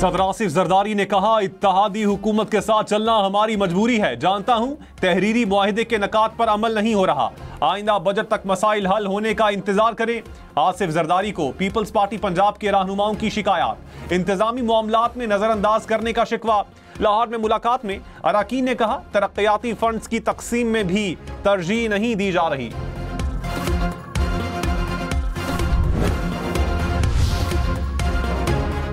सदर आसिफ जरदारी ने कहा, इत्तेहादी हुकूमत के साथ चलना हमारी मजबूरी है। जानता हूं तहरीरी मुआहिदे के नकात पर अमल नहीं हो रहा। आइंदा बजट तक मसाइल हल होने का इंतजार करें। आसिफ जरदारी को पीपल्स पार्टी पंजाब के रहनुमाओं की शिकायत। इंतजामी मामलात में नजरअंदाज करने का शिकवा। लाहौर में मुलाकात में अरकान ने कहा, तरक्याती फंड्स की तकसीम में भी तरजीह नहीं दी जा रही।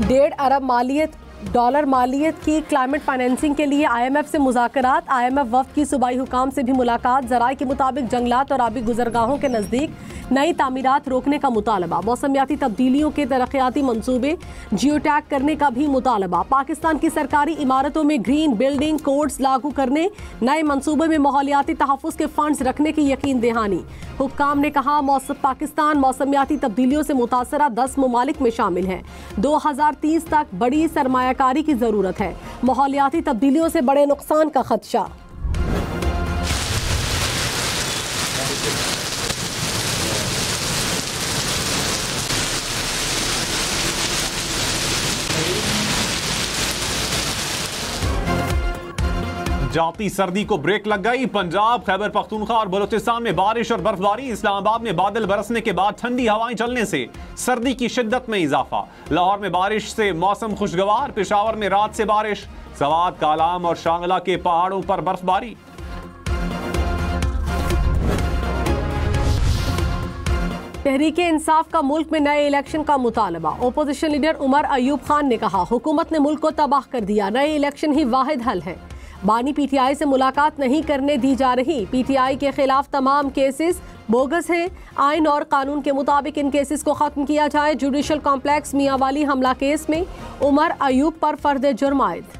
$1.5 अरब डॉलर मालियत की क्लाइमेट फाइनेंसिंग के लिए IMF से मुज़ाकरात। IMF वफ़द की सूबाई हुकाम से भी मुलाकात। ज़राए के मुताबिक जंगलात और आबी गुजरगाहों के नज़दीक नई तामीरात रोकने का मुतालबा। मौसमियाती तब्दीलियों के तरक्याती मंसूबे जियो टैग करने का भी मुतालबा। पाकिस्तान की सरकारी इमारतों में ग्रीन बिल्डिंग कोड्स लागू करने, नए मंसूबे में माहौलियाती तहफ़्फ़ुज़ के फंड्स रखने की यकीन दहानी। हुक्काम ने कहा, पाकिस्तान मौसमियाती तब्दीलियों से मुतासरा 10 ममालिक में शामिल है। 2030 तक बड़ी सरमायाकारी की ज़रूरत है। माहौलियाती तब्दीलियों से बड़े नुकसान का खदशा। जाती सर्दी को ब्रेक लग गई। पंजाब, खैबर पख्तूनख्वा और बलूचिस्तान में बारिश और बर्फबारी। इस्लामाबाद में बादल बरसने के बाद ठंडी हवाएं चलने से सर्दी की शिद्दत में इजाफा। लाहौर में बारिश से मौसम खुशगवार। पेशावर में रात से बारिश। सवात, कालाम और शांगला के पहाड़ों पर बर्फबारी। तहरीक इंसाफ का मुल्क में नए इलेक्शन का मुतालबा। ओपोजिशन लीडर उमर अयूब खान ने कहा, हुकूमत ने मुल्क को तबाह कर दिया, नए इलेक्शन ही वाहिद हल है। बानी PTI से मुलाकात नहीं करने दी जा रही। PTI के खिलाफ तमाम केसेस बोगस हैं। आइन और कानून के मुताबिक इन केसेस को खत्म किया जाए। जुडिशल कॉम्प्लेक्स मियांवाली हमला केस में उमर अयूब पर फर्द जुर्म आयद।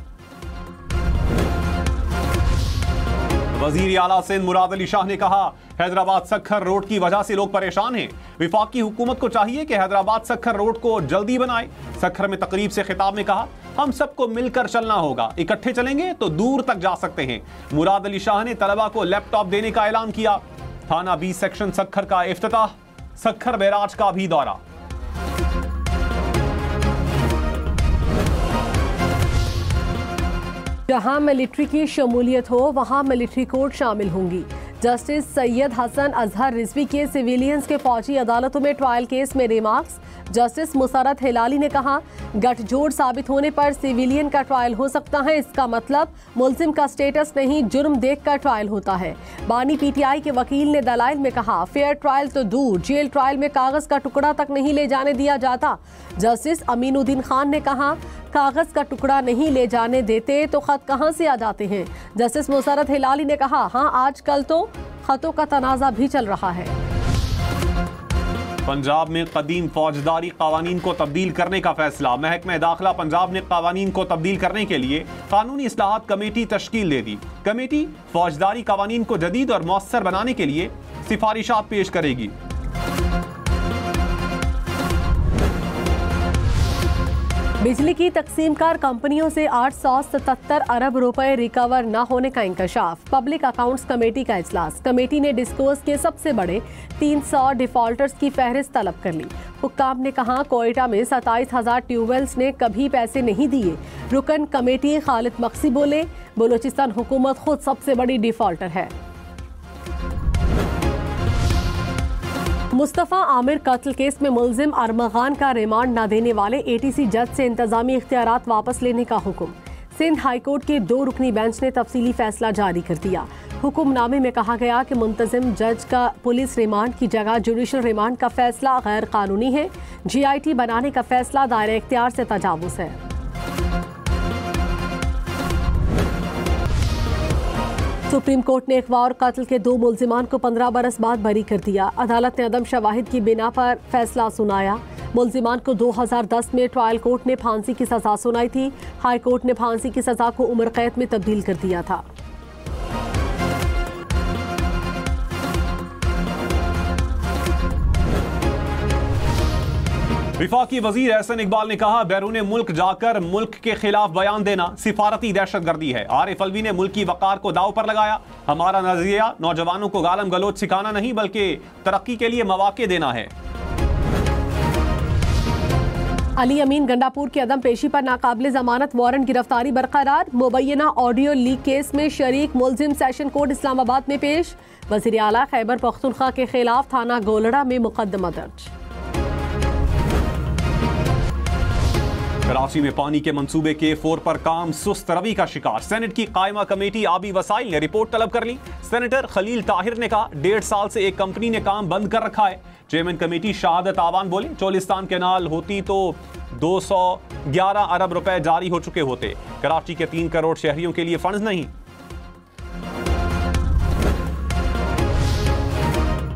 वजीर आला सिंध मुराद अली शाह ने कहा, हैदराबाद सक्खर रोड की वजह से लोग परेशान हैं। विफाकी हुकूमत को चाहिए कि हैदराबाद सक्खर रोड को जल्दी बनाए। सक्खर में तकरीब से खिताब में कहा, हम सबको मिलकर चलना होगा, इकट्ठे चलेंगे तो दूर तक जा सकते हैं। मुराद अली शाह ने तलबा को लैपटॉप देने का ऐलान किया। थाना 20 सेक्शन सक्खर का इफ्तिताह। सक्खर बैराज का भी दौरा। जहां मिलिट्री की शमूलियत हो वहां मिलिट्री कोर्ट शामिल होंगी। जस्टिस सैयद हसन अजहर रिजवी के सिविलियंस के फौजी अदालतों में ट्रायल केस में रिमार्क्स। जस्टिस मुसरत हिलाली ने कहा, गठजोड़ साबित होने पर सिविलियन का ट्रायल हो सकता है। इसका मतलब मुल्जिम का स्टेटस नहीं, जुर्म देखकर ट्रायल होता है। बानी PTI के वकील ने दलाइल में कहा, फेयर ट्रायल तो दूर, जेल ट्रायल में कागज का टुकड़ा तक नहीं ले जाने दिया जाता। जस्टिस अमीनुद्दीन खान ने कहा, कागज का टुकड़ा नहीं ले जाने देते तो खत कहां से आ जाते हैं। जस्टिस मुसरत हिलाली ने कहा, हाँ आजकल तो खतों का तनाजा भी चल रहा है। पंजाब में कदीम फौजदारी कानून को तब्दील करने का फैसला। महकमा दाखिला पंजाब ने कानून को तब्दील करने के लिए कानूनी इस्लाहात कमेटी तश्कील दे दी। कमेटी फौजदारी कानून को जदीद और मौसर बनाने के लिए सिफारिशात पेश करेगी। बिजली की तकसीमकार कंपनियों से 877 अरब रुपए रिकवर न होने का इंकशाफ। पब्लिक अकाउंट्स कमेटी का इजलास। कमेटी ने डिस्कोर्स के सबसे बड़े 300 डिफॉल्टर्स की फहरिस्त तलब कर ली। हुक्काम ने कहा, कोयटा में 27,000 ट्यूबवेल्स ने कभी पैसे नहीं दिए। रुकन कमेटी खालिद मक्सी बोले, बलूचिस्तान हुकूमत खुद सबसे बड़ी डिफॉल्टर है। मुस्तफ़ा आमिर कत्ल केस में मुल्जिम अरमगान का रिमांड न देने वाले ATC जज से इंतजामी इख्तियारात वापस लेने का हुक्म। सिंध हाईकोर्ट के 2 रुकनी बेंच ने तफसीली फैसला जारी कर दिया। हुक्मनामे में कहा गया कि मुंतजिम जज का पुलिस रिमांड की जगह जुडिशल रिमांड का फैसला गैर कानूनी है। GIT बनाने का फैसला दायरे इख्तियार से तजावुज़ है। सुप्रीम कोर्ट ने अगवा और कत्ल के 2 मुल्जिमान को 15 बरस बाद बरी कर दिया। अदालत ने अदम शवाहिद की बिना पर फैसला सुनाया। मुल्जिमान को 2010 में ट्रायल कोर्ट ने फांसी की सजा सुनाई थी। हाई कोर्ट ने फांसी की सजा को उम्र कैद में तब्दील कर दिया था। विफाकी वजीर एहसन इकबाल ने कहा, बैरून मुल्क जाकर मुल्क के खिलाफ बयान देना सिफारती दहशतगर्दी है। आरिफ अलवी ने मुल्की वकार को दाव पर लगाया। हमारा नजरिया नौजवानों को गालम गलोच सिखाना नहीं बल्कि तरक्की के लिए मौके देना है। अली अमीन गंडापुर की अदम पेशी पर नाकाबिले जमानत वारंट गिरफ्तारी बरकरार। मुबैना ऑडियो लीक केस में शरीक मुलजिम सेशन कोर्ट इस्लामाबाद में पेश। वज़ीर आला खैबर पख्तूनख्वा के खिलाफ थाना गोलड़ा में मुकदमा दर्ज। कराची में पानी के मंसूबे K4 पर काम सुस्त रवि का शिकार। सेनेट की कायमा कमेटी आबी वसाइल ने रिपोर्ट तलब कर ली। सेनेटर खलील ताहिर ने कहा 1.5 साल से एक कंपनी ने काम बंद कर रखा है। चेयरमैन कमेटी शहादत आवान बोले चोलिस्तान कैनाल होती तो 211 अरब रुपए जारी हो चुके होते। कराची के 3 करोड़ शहरियों के लिए फंड्स नहीं।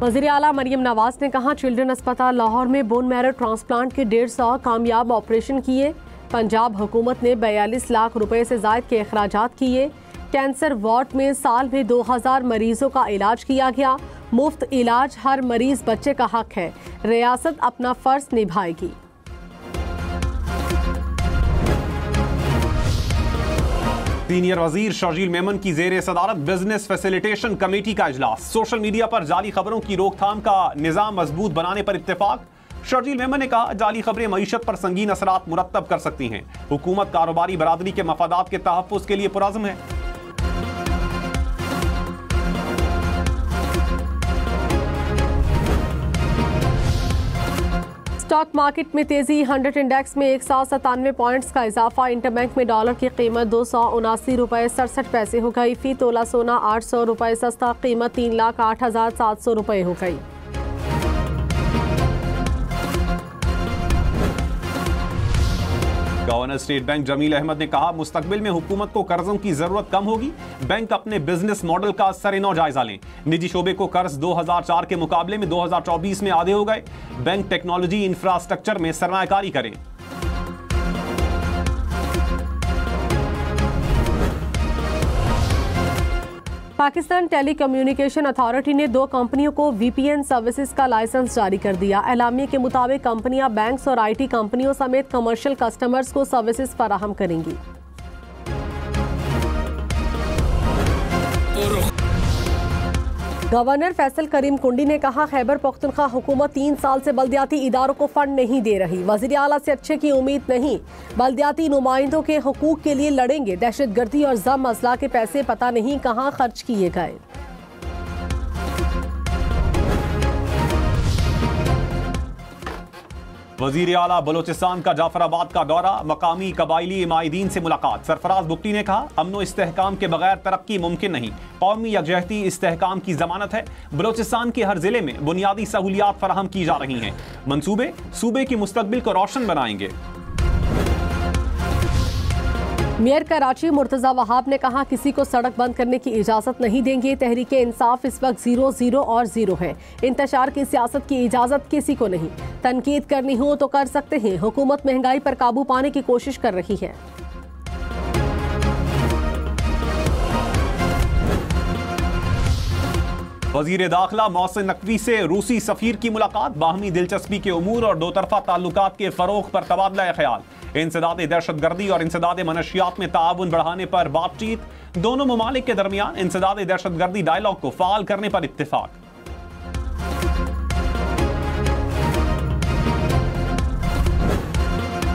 वज़ीर आला मरियम नवाज ने कहा चिल्ड्रन अस्पताल लाहौर में बोन मैरो ट्रांसप्लांट के 150 कामयाब ऑपरेशन किए। पंजाब हुकूमत ने 42 लाख रुपए से ज़ायद के अखराजात किए। कैंसर वार्ड में साल में 2000 मरीजों का इलाज किया गया। मुफ्त इलाज हर मरीज बच्चे का हक है। रियासत अपना फर्ज निभाएगी। सीनियर वजीर शर्जील मेमन की जेर सदारत बिजनेस फैसिलिटेशन कमेटी का इजलास। सोशल मीडिया पर जाली खबरों की रोकथाम का निजाम मजबूत बनाने पर इत्तेफाक। शर्जील मेमन ने कहा जाली खबरें मईशत पर संगीन असरात मुरत्तब कर सकती हैं। हुकूमत कारोबारी बरादरी के मफादात के तहफ़्फ़ुज़ के लिए पुरज़्म है। स्टॉक मार्केट में तेजी। 100 इंडेक्स में 197 पॉइंट्स का इजाफा। इंटरबैंक में डॉलर की कीमत 279 रुपए 67 पैसे हो गई। फी तोला सोना 800 रुपए सस्ता। कीमत 3,08,700 रुपए हो गई। Governor State Bank Jamil Ahmad ने कहा मुस्तकबिल में हुकूमत को कर्जों की जरूरत कम होगी। बैंक अपने बिजनेस मॉडल का सरेनौ जायजा लें। निजी शोबे को कर्ज 2004 के मुकाबले में 2024 में आधे हो गए। बैंक टेक्नोलॉजी इंफ्रास्ट्रक्चर में सरमायाकारी करें। पाकिस्तान टेली कम्युनिकेशन अथॉरिटी ने 2 कंपनियों को VPN सर्विसेज का लाइसेंस जारी कर दिया। एलामिया के मुताबिक कंपनियां बैंक्स और IT कंपनियों समेत कमर्शियल कस्टमर्स को सर्विसेज फराहम करेंगी। गवर्नर फैसल करीम कुंडी ने कहा खैबर पख्तूनख्वा हुकूमत 3 साल से बल्दियाती इदारों को फंड नहीं दे रही। वज़ीर आला से अच्छे की उम्मीद नहीं। बल्दियाती नुमाइंदों के हकूक के लिए लड़ेंगे। दहशतगर्दी और जम मसला के पैसे पता नहीं कहां खर्च किए गए। वजीर आला बलोचिस्तान का जाफराबाद का दौरा। मकामी कबायली इमायदीन से मुलाकात। सरफराज बुगटी ने कहा अमनो इस्तेहकाम के बगैर तरक्की मुमकिन नहीं। कौमी यकजहती इस्तेहकाम की जमानत है। बलोचिस्तान के हर जिले में बुनियादी सहूलियात फराहम की जा रही हैं। मंसूबे सूबे की मुस्तकबिल को रोशन बनाएंगे। मेयर कराची मुर्तजा वहाब ने कहा किसी को सड़क बंद करने की इजाजत नहीं देंगे। तहरीक इंसाफ इस वक्त 0, 0 और 0 है। इंतशार की सियासत की इजाजत किसी को नहीं। तनकीद करनी हो तो कर सकते हैं। हुकूमत महंगाई पर काबू पाने की कोशिश कर रही है। वजीर दाखिला मोहसिन नकवी से रूसी सफीर की मुलाकात। बाहमी दिलचस्पी के उमूर और 2 तरफा ताल्लुकात के फरोग पर तबादला ख्याल। इंसदाद दहशतगर्दी और इंसदाद मनशियात में ताउन बढ़ाने पर बातचीत। दोनों ममालिक के दरमियान इंसदाद दहशतगर्दी डायलॉग को फाल करने पर इत्तेफाक।